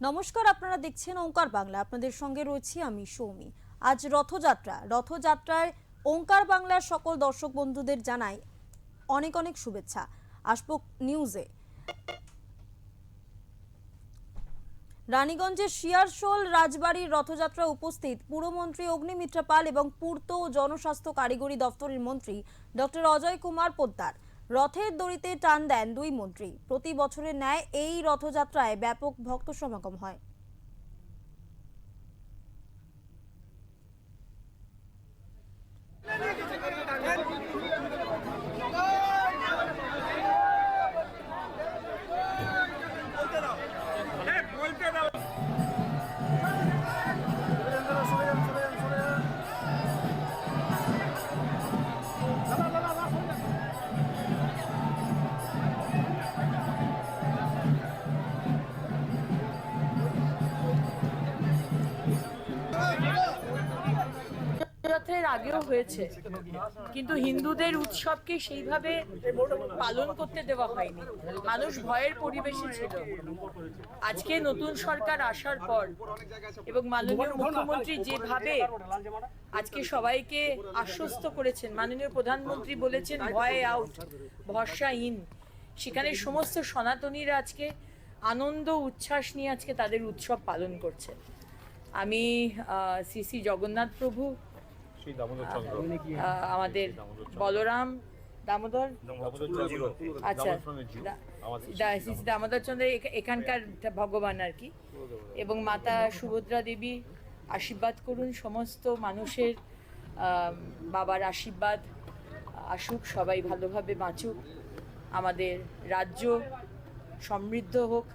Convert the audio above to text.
নমস্কার, আপনারা দেখছেন ওঙ্কার বাংলা। আপনাদের সঙ্গে রয়েছি আমি সৌমি। আজ রথযাত্রায় ওঙ্কার বাংলার সকল দর্শক বন্ধুদের জানাই অনেক অনেক শুভেচ্ছা। আসবো নিউজে। রানীগঞ্জের শিয়ারশোল রাজবাড়ির রথযাত্রা উপস্থিত পুরমন্ত্রী অগ্নিমিত্রা পাল এবং পূর্ত ও জনস্বাস্থ্য কারিগরি দপ্তরের মন্ত্রী ডক্টর অজয় কুমার পোদ্দার। রথের দড়িতে টান দেন দুই মন্ত্রী। প্রতি বছরের ন্যায় এই রথযাত্রায় ব্যাপক ভক্ত সমাগম হয়। রথের আগেও হয়েছে, কিন্তু হিন্দুদের উৎসবকে সেইভাবে পালন করতে দেওয়া হয়নি। মানুষ ভয়ের পরিবেশে ছিল। আজকে নতুন সরকার আসার পর এবং মাননীয় মুখ্যমন্ত্রী যেভাবে আজকে সবাইকে আশ্বস্ত করেছেন, মাননীয় প্রধানমন্ত্রী বলেছেন ভয় আউট, ভরসা ইন, সেখানে সমস্ত সনাতনীরা আজকে আনন্দ উচ্ছ্বাস নিয়ে আজকে তাদের উৎসব পালন করছে। আমি শ্রী শ্রী জগন্নাথ প্রভু, আমাদের বলরাম দামোদর, আচ্ছা দামোদর চন্দ্র এখানকার ভগবান আর কি, এবং মাতা সুভদ্রা দেবী আশীর্বাদ করুন। সমস্ত মানুষের বাবার আশীর্বাদ আসুক, সবাই ভালোভাবে বাঁচুক, আমাদের রাজ্য সমৃদ্ধ হোক।